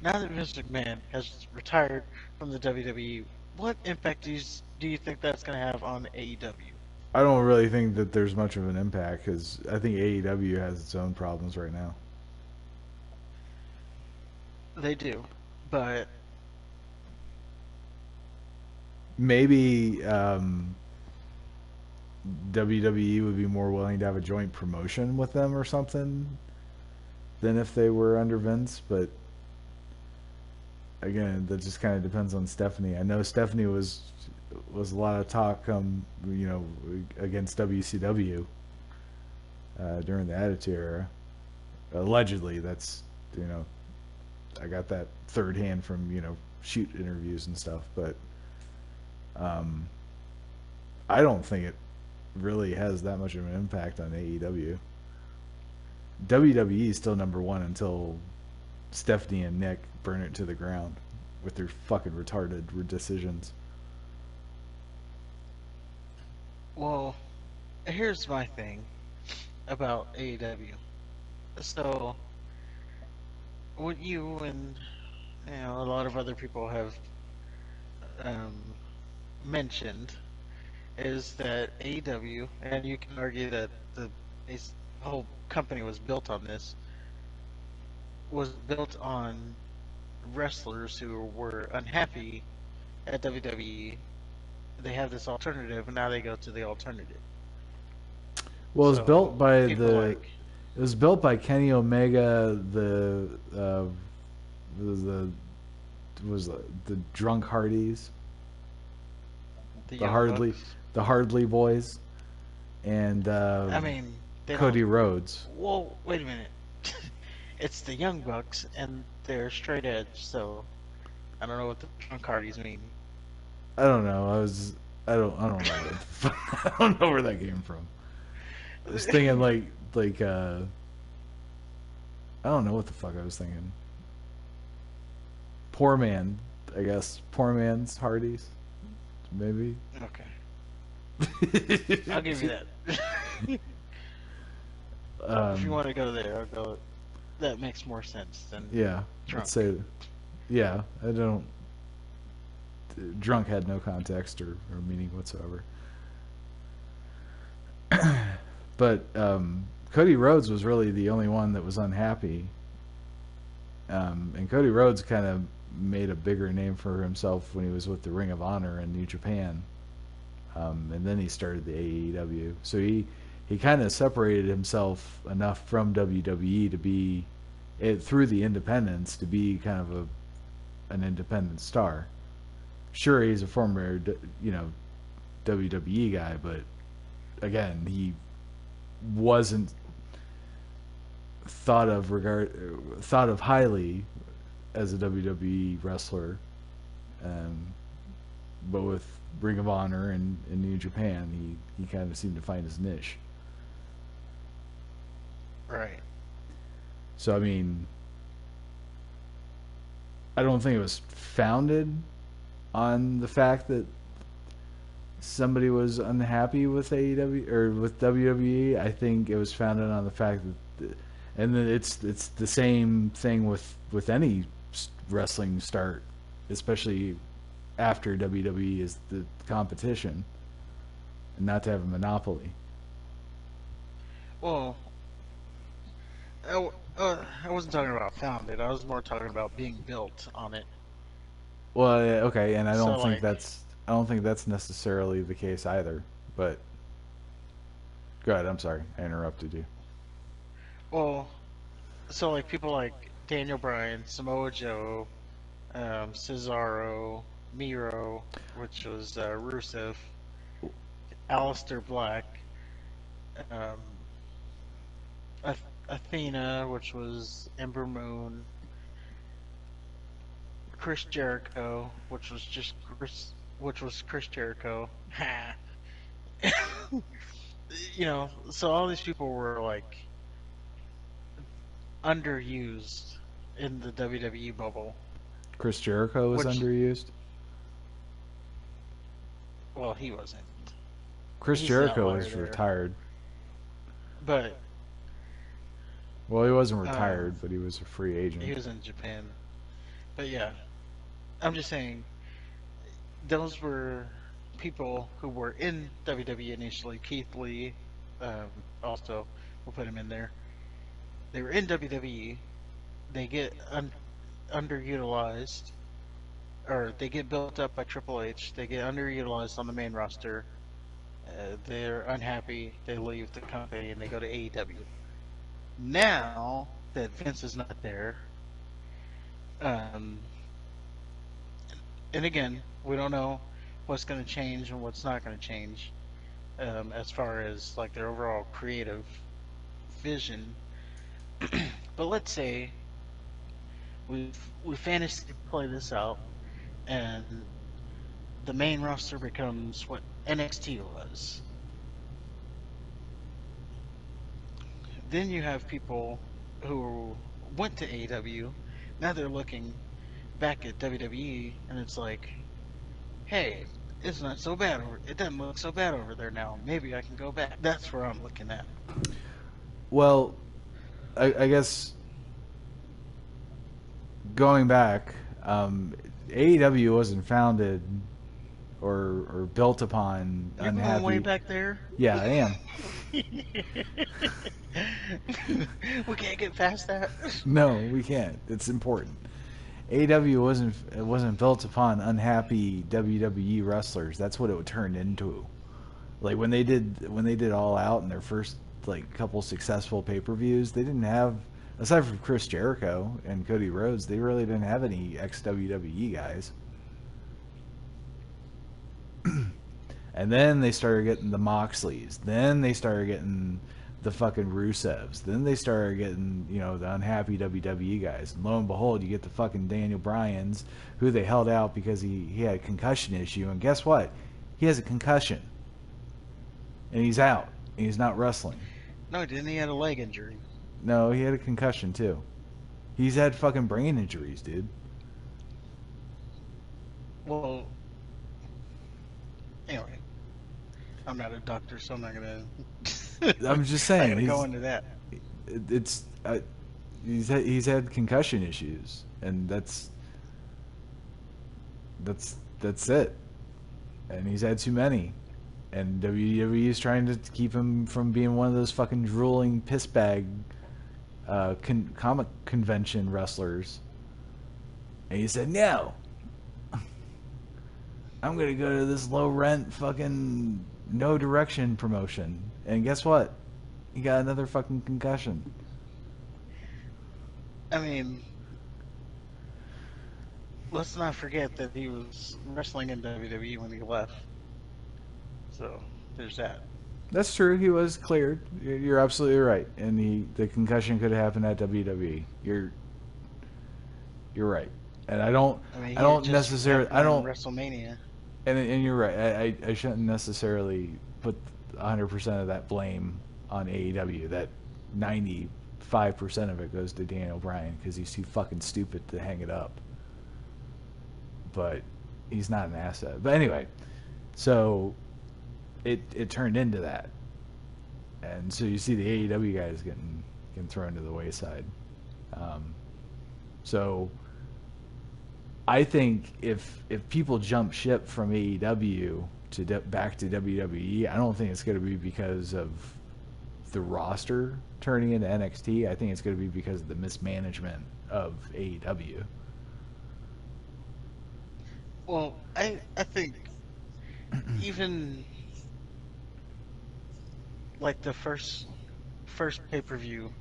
now that Vince McMahon has retired from the WWE, what impact do you think that's going to have on AEW? I don't really think that there's much of an impact because I think AEW has its own problems right now. They do, but Maybe WWE would be more willing to have a joint promotion with them or something than if they were under Vince. But again, that just kind of depends on Stephanie. I know Stephanie was a lot of talk, against WCW during the Attitude Era. Allegedly, that's you know, I got that third hand from shoot interviews and stuff. But um, I don't think it really has that much of an impact on AEW. WWE is still number one until Stephanie and Nick burn it to the ground with their fucking retarded decisions. well, here's my thing about AEW. So, what you and a lot of other people have um, mentioned is that AEW, and you can argue that the whole company was built on this, was built on wrestlers who were unhappy at WWE. They have this alternative, and now they go to the alternative. Well, So people like, it was built by Kenny Omega, was the was the drunk Hardys, the the Young Hardly Bucks. the Hardly boys, and I mean, they don't. Cody Rhodes. Whoa, wait a minute. It's the Young Bucks, and they're straight edge. So I don't know what the drunk Hardys mean. I don't know. I don't know. I don't know where that came from. I was thinking I don't know what the fuck I was thinking. Poor man, I guess. Poor man's Hardys, maybe. Okay, I'll give you that. If you um, want to go there, I'll go. That makes more sense than yeah, let's drunk. say, yeah. I don't. Drunk had no context or meaning whatsoever. But Cody Rhodes was really the only one that was unhappy, and Cody Rhodes kind of made a bigger name for himself when he was with the Ring of Honor in New Japan, and then he started the AEW. So he kind of separated himself enough from WWE to be through the independents to be kind of an independent star. Sure, he's a former WWE guy, but again, he wasn't thought of highly as a WWE wrestler, um, but with Ring of Honor and in New Japan, he kind of seemed to find his niche. Right. So I mean, I don't think it was founded on the fact that somebody was unhappy with AEW or with WWE. I think it was founded on the fact that, and then it's the same thing with any wrestling start, especially after WWE is the competition, and not to have a monopoly. Well, I wasn't talking about founded. I was more talking about being built on it. Well, yeah, okay, and So like, I don't think that's necessarily the case either. But go ahead. I'm sorry, I interrupted you. well, so like people like Daniel Bryan, Samoa Joe, Cesaro, Miro, which was Rusev, Aleister Black, um, Athena, which was Ember Moon, Chris Jericho, which was Chris Jericho. So all these people were like underused in the WWE bubble, Chris Jericho was which, underused. well, he wasn't. Chris He's the Jericho outlier was there. retired. But Well, he wasn't um, retired, but he was a free agent. he was in Japan. But yeah, I'm just saying those were people who were in WWE initially. Keith Lee, also, we'll put him in there. They were in WWE. They get underutilized, or they get built up by Triple H. They get underutilized on the main roster. They're unhappy. They leave the company and they go to AEW. Now that Vince is not there, um, and again, we don't know what's going to change and what's not going to change as far as like their overall creative vision. But let's say we fantasy play this out, and the main roster becomes what NXT was. Then you have people who went to AEW. Now they're looking back at WWE, and it's like, hey, it's not so bad. It doesn't look so bad over there now. Maybe I can go back. That's where I'm looking at. Well, I guess going back, AEW wasn't founded or built upon You're going way unhappy. back there. Yeah, I am. We can't get past that. No, we can't. It's important. AEW wasn't built upon unhappy WWE wrestlers. That's what it turned into. Like when they did All Out in their first like couple successful pay-per-views, they didn't have, aside from Chris Jericho and Cody Rhodes, they really didn't have any ex WWE guys. And then they started getting the Moxleys. Then they started getting the fucking Rusevs. Then they started getting, the unhappy WWE guys. And lo and behold, you get the fucking Daniel Bryans, who they held out because he had a concussion issue. And guess what? He has a concussion. And he's out. And he's not wrestling. No, didn't he had a leg injury? No, he had a concussion too. He's had fucking brain injuries, dude. Well, anyway, I'm not a doctor, so I'm not gonna. I'm just I saying, gotta go into that. it's he's had concussion issues, and that's it. And he's had too many. And WWE is trying to keep him from being one of those fucking drooling piss bag comic convention wrestlers. And he said, "No, I'm gonna go to this low rent fucking no direction promotion." And guess what? He got another fucking concussion. I mean, let's not forget that he was wrestling in WWE when he left. So there's that. That's true. He was cleared. You're absolutely right. And the concussion could have happened at WWE. You're right. And I mean, I he had don't just necessarily happened I on don't WrestleMania. and you're right. I shouldn't necessarily put 100% of that blame on AEW. That 95% of it goes to Daniel Bryan because he's too fucking stupid to hang it up. But he's not an asset. But anyway, so it turned into that. And so you see the AEW guys getting thrown to the wayside. So I think if people jump ship from AEW back to WWE, I don't think it's going to be because of the roster turning into NXT. I think it's going to be because of the mismanagement of AEW. Well, I think even like the first pay-per-view.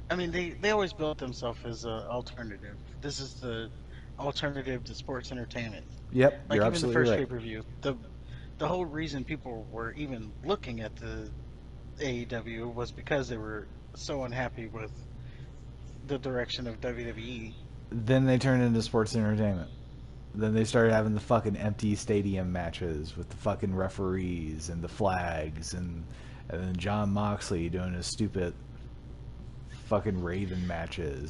I mean, they always built themselves as an alternative. This is the alternative to sports entertainment. Yep, you're Like even the absolutely first right. pay-per-view, the whole reason people were even looking at the AEW was because they were so unhappy with the direction of WWE. Then they turned into sports entertainment. Then they started having the fucking empty stadium matches with the fucking referees and the flags and then John Moxley doing his stupid fucking Raven matches